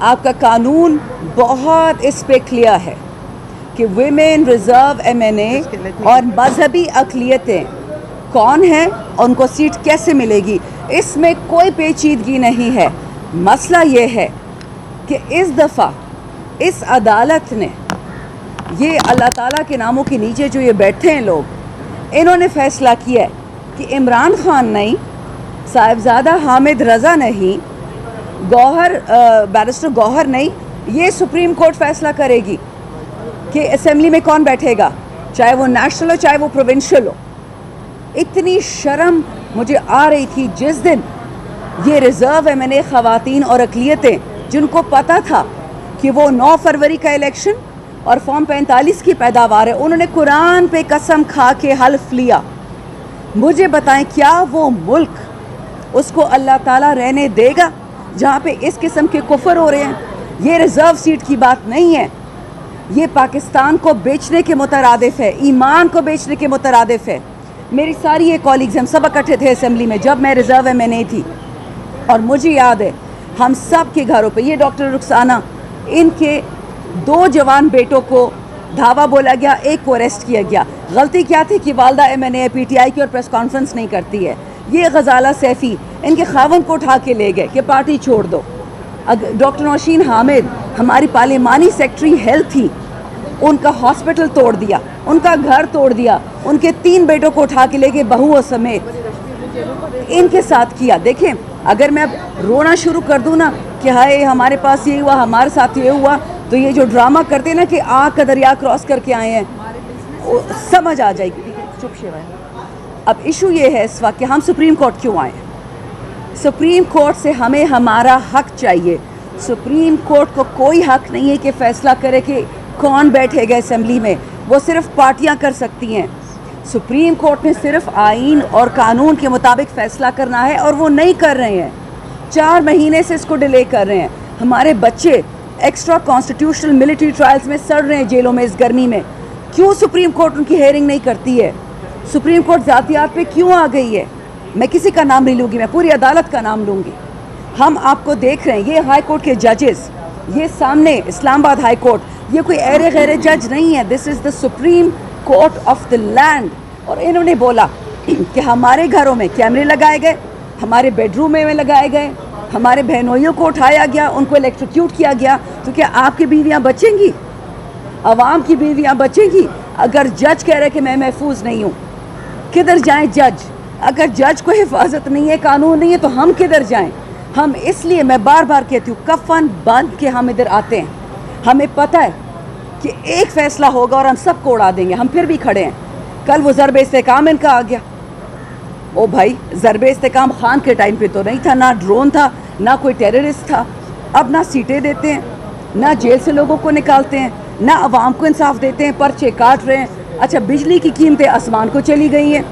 آپ کا قانون بہت اس پہ کلیئر ہے کہ ویمن ریزرو MNA اور مذہبی اقلیتیں کون ہیں اور ان کو سیٹ کیسے ملے گی، اس میں کوئی پیچیدگی نہیں ہے۔ مسئلہ یہ ہے کہ اس دفعہ اس عدالت نے یہ اللہ تعالیٰ کے ناموں کے نیچے جو یہ بیٹھے ہیں لوگ، انہوں نے فیصلہ کیا ہے کہ عمران خان نہیں، صاحبزادہ حامد رضا نہیں، بیرسٹر گوہر نہیں، یہ سپریم کورٹ فیصلہ کرے گی کہ اسمبلی میں کون بیٹھے گا، چاہے وہ نیشنل ہو چاہے وہ پروونشل ہو۔ اتنی شرم مجھے آ رہی تھی جس دن یہ ریزرو MNA خواتین اور اقلیتیں جن کو پتہ تھا کہ وہ 9 فروری کا الیکشن اور فارم 45 کی پیداوار ہے، انہوں نے قرآن پہ قسم کھا کے حلف لیا۔ مجھے بتائیں کیا وہ ملک اس کو اللہ تعالیٰ رہنے دے گا جہاں پہ اس قسم کے کفر ہو رہے ہیں؟ یہ ریزرو سیٹ کی بات نہیں ہے، یہ پاکستان کو بیچنے کے مترادف ہے، ایمان کو بیچنے کے مترادف ہے۔ میری ساری یہ کالیگز ہم سب اکٹھے تھے اسمبلی میں جب میں ریزرو MNA تھی، اور مجھے یاد ہے ہم سب کے گھروں پہ یہ ڈاکٹر رخسانہ، ان کے 2 جوان بیٹوں کو دھاوا بولا گیا، ایک کو اریسٹ کیا گیا۔ غلطی کیا تھی کہ والدہ MNA PTI کی اور پریس کانفرنس نہیں کرتی ہے۔ یہ غزالہ سیفی ان کے خاوند کو اٹھا کے لے گئے کہ پارٹی چھوڑ دو۔ ڈاکٹر نوشین حامد ہماری پارلیمانی سیکٹری ہیلتھ تھی، ان کا ہاسپٹل توڑ دیا، ان کا گھر توڑ دیا، ان کے 3 بیٹوں کو اٹھا کے لے گئے بہوؤں سمیت، ان کے ساتھ کیا۔ دیکھیں اگر میں اب رونا شروع کر دوں نا کہ ہائے ہمارے پاس یہ ہوا، ہمارے ساتھ یہ ہوا، تو یہ جو ڈرامہ کرتے نا کہ آگ کا دریا کراس کر کے آئے ہیں، سمجھ آ جائے گی۔ چپ شیوا۔ اب ایشو یہ ہے اس وقت کہ ہم سپریم کورٹ کیوں آئے ہیں۔ سپریم کورٹ سے ہمیں ہمارا حق چاہیے۔ سپریم کورٹ کو کوئی حق نہیں ہے کہ فیصلہ کرے کہ کون بیٹھے گا اسمبلی میں، وہ صرف پارٹیاں کر سکتی ہیں۔ سپریم کورٹ نے صرف آئین اور قانون کے مطابق فیصلہ کرنا ہے اور وہ نہیں کر رہے ہیں۔ 4 مہینے سے اس کو ڈیلے کر رہے ہیں۔ ہمارے بچے ایکسٹرا کانسٹیٹیوشنل ملٹری ٹرائلز میں سڑ رہے ہیں جیلوں میں اس گرمی میں۔ کیوں سپریم کورٹ ان کی ہیئرنگ نہیں کرتی ہے؟ سپریم کورٹ ذاتیات پہ کیوں آ گئی ہے؟ میں کسی کا نام نہیں لوں گی، میں پوری عدالت کا نام لوں گی۔ ہم آپ کو دیکھ رہے ہیں، یہ ہائی کورٹ کے ججز، یہ سامنے اسلام آباد ہائی کورٹ، یہ کوئی ایرے غیرے جج نہیں ہے، this is the supreme court of the land. اور انہوں نے بولا کہ ہمارے گھروں میں کیمرے لگائے گئے، ہمارے بیڈ روم میں لگائے گئے، ہمارے بہنوئیوں کو اٹھایا گیا، ان کو الیکٹروکیوٹ کیا گیا، تو کیا آپ کی بیویاں بچیں گی؟ عوام کی بیویاں بچیں گی؟ اگر جج کہہ رہے کہ میں محفوظ نہیں ہوں، کدھر جائیں جج؟ اگر جج کو حفاظت نہیں ہے، قانون نہیں ہے، تو ہم کدھر جائیں؟ ہم اس لیے میں بار بار کہتی ہوں کفن باندھ کے ہم ادھر آتے ہیں۔ ہمیں پتہ ہے کہ ایک فیصلہ ہوگا اور ہم سب کو اڑا دیں گے، ہم پھر بھی کھڑے ہیں۔ کل وہ ضرب استحکام ان کا آ گیا۔ او بھائی، ضرب استحکام خان کے ٹائم پہ تو نہیں تھا، نہ ڈرون تھا، نہ کوئی ٹیررسٹ تھا۔ اب نہ سیٹیں دیتے ہیں، نہ جیل سے لوگوں کو نکالتے ہیں، نہ عوام کو انصاف دیتے ہیں، پرچے کاٹ رہے ہیں۔ اچھا بجلی کی قیمتیں آسمان کو چلی گئی ہیں،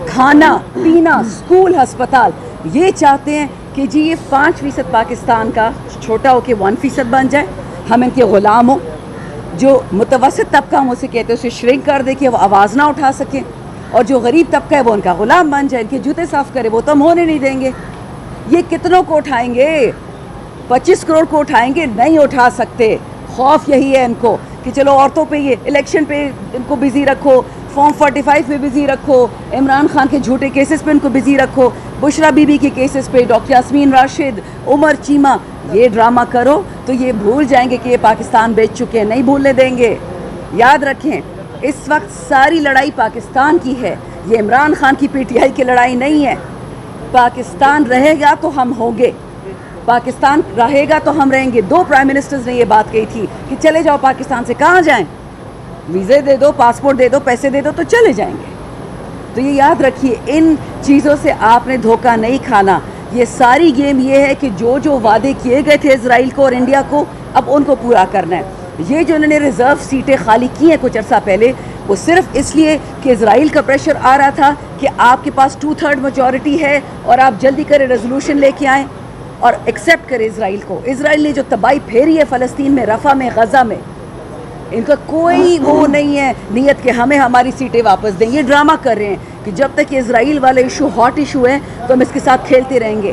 کھانا پینا اسکول ہسپتال، یہ چاہتے ہیں کہ جی یہ 5% پاکستان کا چھوٹا ہو کے 1% بن جائے، ہم ان کے غلام ہوں۔ جو متوسط طبقہ ہم اسے کہتے ہیں اسے شرنک کر دے کہ وہ آواز نہ اٹھا سکیں، اور جو غریب طبقہ ہے وہ ان کا غلام بن جائے، ان کے جوتے صاف کرے، وہ تو ہم ہونے نہیں دیں گے۔ یہ کتنوں کو اٹھائیں گے؟ 25 کروڑ کو اٹھائیں گے؟ نہیں اٹھا سکتے۔ خوف یہی ہے ان کو کہ چلو عورتوں پہ یہ الیکشن پہ ان کو بزی رکھو، فارم 45 پہ بزی رکھو، عمران خان کے جھوٹے کیسز پہ ان کو بزی رکھو، بشرا بی بی کے کیسز پہ، ڈاکٹر یاسمین راشد، عمر چیمہ، یہ ڈرامہ کرو تو یہ بھول جائیں گے کہ یہ پاکستان بیچ چکے ہیں، نہیں بھولنے دیں گے۔ یاد رکھیں اس وقت ساری لڑائی پاکستان کی ہے، یہ عمران خان کی PTI کی لڑائی نہیں ہے۔ پاکستان رہے گا تو ہم ہوں گے، پاکستان رہے گا تو ہم رہیں گے۔ 2 پرائم منسٹرز نے یہ بات کہی تھی کہ چلے جاؤ پاکستان سے، کہاں جائیں؟ ویزے دے دو، پاسپورٹ دے دو، پیسے دے دو تو چلے جائیں گے۔ تو یہ یاد رکھیے ان چیزوں سے آپ نے دھوکہ نہیں کھانا۔ یہ ساری گیم یہ ہے کہ جو وعدے کیے گئے تھے اسرائیل کو اور انڈیا کو، اب ان کو پورا کرنا ہے۔ یہ جو انہوں نے ریزرو سیٹیں خالی کی ہیں کچھ عرصہ پہلے، وہ صرف اس لیے کہ اسرائیل کا پریشر آ رہا تھا کہ آپ کے پاس 2/3 میجورٹی ہے اور آپ جلدی کرے ریزولوشن لے کے آئیں اور ایکسیپٹ کرے اسرائیل کو۔ اسرائیل نے جو تباہی پھیری ہے فلسطین میں، رفح میں، غزہ میں، ان کا کوئی وہ نہیں ہے نیت کہ ہمیں ہماری سیٹیں واپس دیں۔ یہ ڈرامہ کر رہے ہیں کہ جب تک یہ اسرائیل والا ایشو ہاٹ ایشو ہے تو ہم اس کے ساتھ کھیلتے رہیں گے۔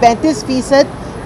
35%